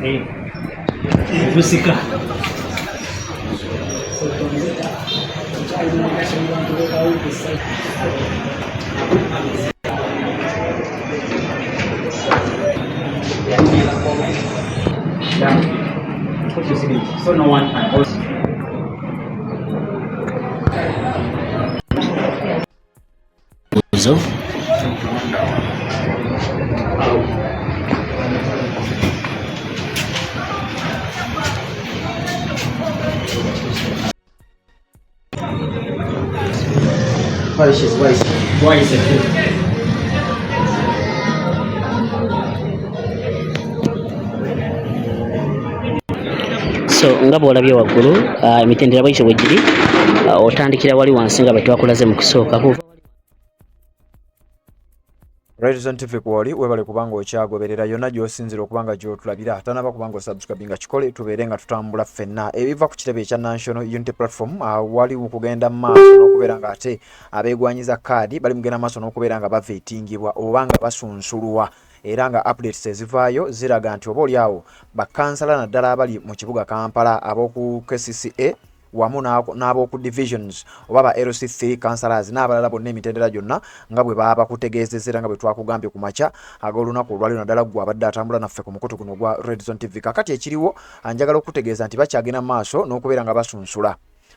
Busika. So no one time. So why is it? So nga bwolabye waggulu emitendera bw'ekyo bwe giri otandikira wali wansi nga bwe twakulaze mu kusooka. Redison TV kwali webale kubanga okyagoberera yonna gy'osinzira okubanga gy'otulabira tanaba kubanga osubscribinga kikole tubeere nga tutambula ffenna ebiva ku kitebe ekya National Unity Platform wali kugenda maaso n'okubeera nga ate abeegwanyiza kaadi bali mugenda maaso n'okubeera nga baveetingibwa oba nga basunsulwa era nga updates ezivaayo ziraga nti oba oliawo bakansala naddala abali mu kibuga Kampala ab'oku KCCA wamu n'ab'oku divisions oba ba LC3 councillors n'abalala bonna emitendera gyonna nga bwe baba kutegeezezera nga bwe twakugambye ku makya ag'olunaku olwaliro naddala gwe abadde atambula naffe ku mukutu guno gwa Redison TV. Kakati ekiriwo anjagala okutegeeza nti bakyagenda maaso n'okubeera nga basunsula,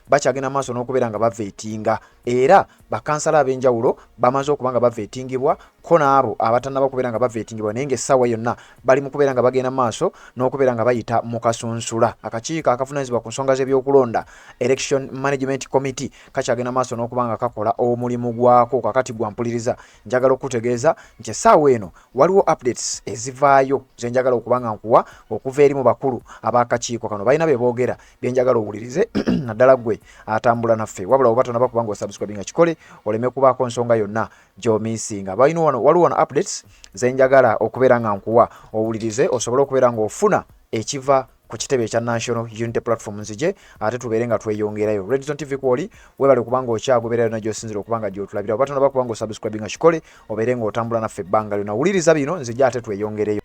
bakyagenda maaso n'okubeera nga baveetinga era bakansala ab'enjawulo bamaze okuba nga baveetingibwa ko n'abo abatannaba kubeera nga baveetingibwa naye ng'essaawa yonna bali mu kubeera nga bagenda maaso n'okubeera nga bayita mu kasunsula. Akakiiko akavunaanyizibwa ku nsonga z'ebyokulonda Election Management Committee kakyagenda maaso n'okuba nga kakola omulimu gwako. Kakati gwampuliriza njagala okutegeeza nti essaawa eno waliwo updates ezivaayo ze njagala okuba nga nkuwa okuva eri mu bakulu ab'akakiiko kano balina be boogera bye njagala owulirize naddala gwe atambula naffe wabula oba tonaba kubanga osubscribinga kikole oleme kubaako nsonga yonna gy'omisinga. Balina waliwo wano updates ze njagala okubeera nga nkuwa owulirize osobole okubeera nga ofuna ekiva ku kitebe ekya National Unity Platform nzije ate tubeere nga tweyongerayo. Redison TV kwoli webale kubanga okyagoberera yonna gy'osinzira okubanga gy'otulabira oba tonaba kubanga osubscribinga kikole obeere nga otambula naffe ebbanga lyonna wuliriza bino nzije ate tweyongereyo.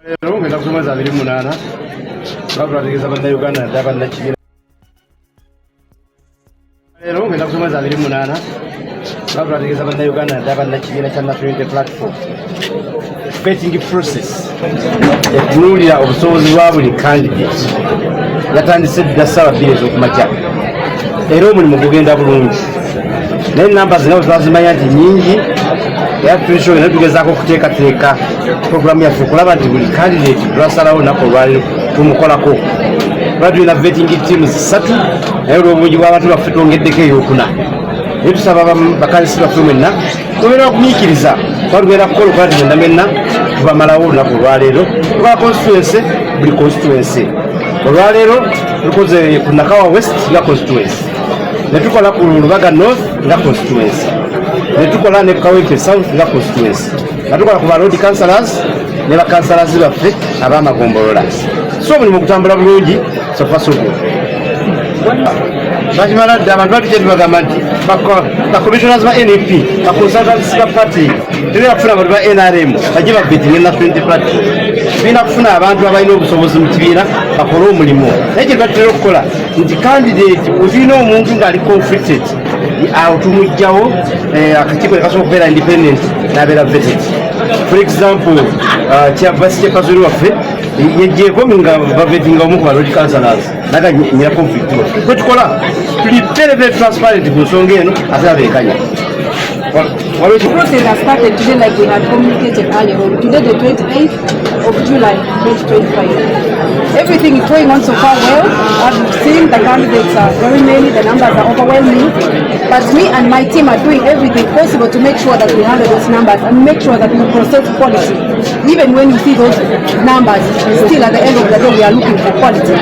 Leero ngenda kusoma za 28 bakubategeza bannayuganda naddala bannakibiina. Leero ngenda kusoma za 28 bakubategeza bannayuganda naddala bannakibiina kya National Unity Platform. Vetting process etunuulira obusobozi bwa buli candidate yatandise dda ssaawa 2 ez'okumakya era omulimu gugenda bulungi naye enamba zinawe twazimanya nti nyingi era tulisho era tugezaako okuteekateeka programu yaffe okulaba nti buli candidate twasalawo olunaku olwaliro tumukolako kuba tulina vetting teams 3 naye olw'obungi bw'abantu baffe twongeddeko eyokuna naye tusaba bakanisi baffe mwenna tubeera okumiikiriza kuba tubeera kukola okuba ti mwenna mwenna tubamalawo olunaku olwaleero tukola constituency buli constituency. Olwaleero tukoze ku Nakawa West nga constituency, ne tukola ku Lubaga North nga constituency, ne tukola ne Kawempe South nga constituency, ne tukola ku road councillors ne ba councillors baffe ab'amagombolola. So buli mu kutambula bulungi so far so good. Bakimala dda abantu batugenda bagamba nti commissioners ba NUP ba consultants ba party tebera kufuna abantu ba NRM bajje bavetinga National Unity Platform, bina kufuna abantu abalina obusobozi mu kibiina bakola omulimu. Naye kye batera okukola nti candidate olina omuntu ng'ali conflicted awo tumugjawo akakiiko ne kasobola okubeera independent n'abeera vetted. For example chairperson waffe yejjeeko nga bavetinga omu ku ba road councillors naga nyira conflict kwe tukola tuli very transparent ku nsonga eno ate abeekanya. The process has started today like we had communicated earlier on. Today the 28th of July 2025. Everything is going on so far well. As you've seen, the candidates are very many, the numbers are overwhelming. But me and my team are doing everything possible to make sure that we handle those numbers and make sure that we process quality. Even when you see those numbers, still at the end of the day we are looking for quality.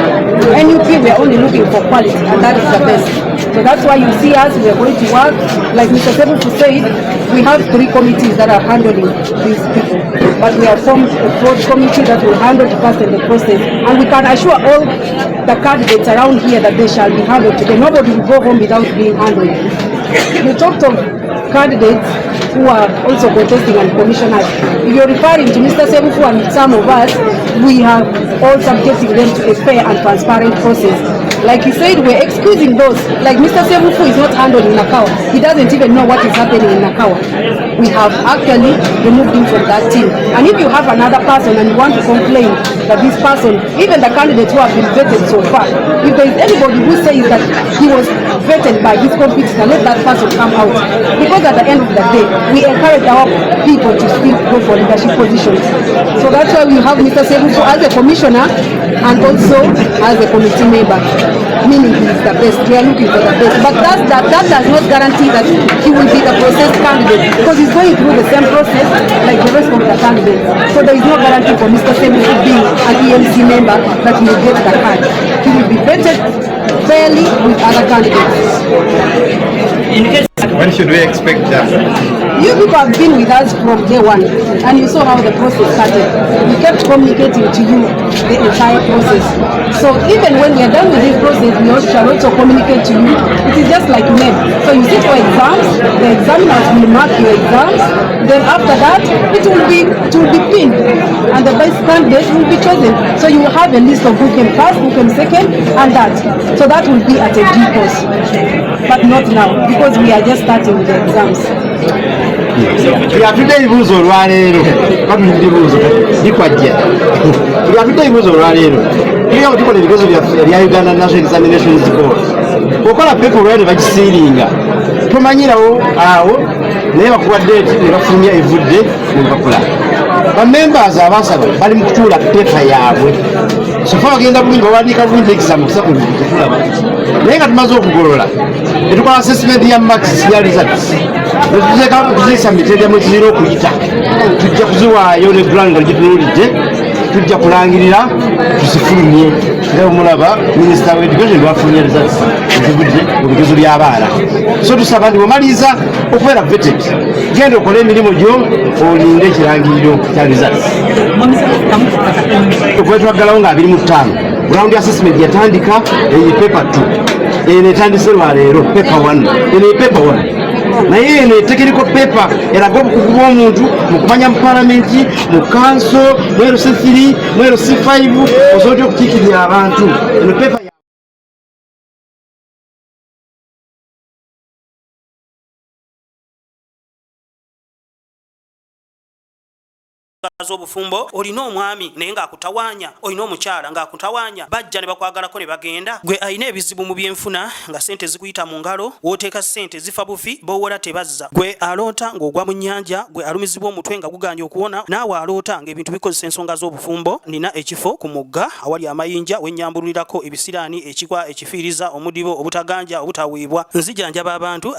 NUP, we are only looking for quality, and that is the best. So that's why you see us, we are going to work. Like Mr. Sebufu said, we have 3 committees that are handling these people. But we have formed a 4th committee that will handle the first and the process. And we can assure all the candidates around here that they shall be handled today. Nobody will go home without being handled. You talked of candidates who are also contesting and commissioners. If you're referring to Mr. Sebufu and some of us, we have all subjecting them to a fair and transparent process. Like he said, we're excusing those. Like Mr. Sebufu is not handled in Nakawa. He doesn't even know what is happening in Nakawa. We have actually removed him from that team. And if you have another person and you want to complain that this person, even the candidates who have been vetted so far, if there is anybody who says that he was vetted by his competitor, let that person come out. Because at the end of the day, we encourage our people to still go for leadership positions. So that's why we have Mr. Sebufu as a commissioner and also as a committee member. Meaning he is the best. We are looking for the best. But that does not guarantee that he will be the processed candidate, because he's going through the same process like the rest of the candidates. So there is no guarantee for Mr. Sebufu being an EMC member that he will get the card. He will be vetted fairly with other candidates. When should we expect that? You people have been with us from day one, and you saw how the process started. We kept communicating to you the entire process. So even when we are done with this process, we shall also communicate to you. It is just like NEP. So you sit for exams, the examiners will mark your exams, then after that, it will be pinned, and the best candidate will be chosen. So you will have a list of who came first, who came second, and that. So that will be at a due course, but not now, because we are just starting with the exams. Tuyafudde ebibuuzo olwaleero batulidde ebibuuzo bikwajja tuyafudde ebibuuzo olwaleero tuliwo tukola ebigezo bya Uganda National Examinations Board okola pepa olwaleero ne bagisiiringa tomanyirawo awo naye bakuwadde ne bafulumya evudde mu mpapula bamembers abasaba bali mu kutuula pepa yaabwe sofa bagenda bulungi bawandiika bulungi exam okusa ku tulaba naye nga tumaze okugolola ne tukola assessment ya marks ya results netuteeka okuziyisa mitendera mwe zirina okuyita tujja kuziwaayo ne ground nga gitunuulidde tujja kulangirira tuzifulumye nga omulaba minisita wa education lwafulumya results zivudde mu bigezo by'abaana so tusaba nti bw'omaliriza okubeera vetted genda okole emirimu gyo olinde ekirangiriro kya results okwetwaggalawo nga 25 ground assessment yatandika eyo paper 2 eno etandise lwaleero paper 1 eno paper 1 naye eno etekeriko pepa eraga obukugu bw'omuntu mu kumanya mu palamenti mu kanso mu LC3 mu LC5 osobola okukiikirira abantu eno pepa z'obufumbo olina omwami naye ng'akutawanya olina omukyala ng'akutawanya bajja ne bakwagalako ne bagenda gwe alina ebizibu mu byenfuna nga sente zikuyita mu ngalo wooteeka sente zifa bufi b'owola tebazza gwe aloota ng'ogwa mu nnyanja gwe alumizibwa omutwe nga guganja okuwona naawe aloota ng'ebintu bikozesa ensonga z'obufumbo nina ekifo ku mugga awali amayinja wennyambululirako ebisiraani ekikwa ekifiiriza omudibo obutaganja obutaweebwa nzijanjaba abantu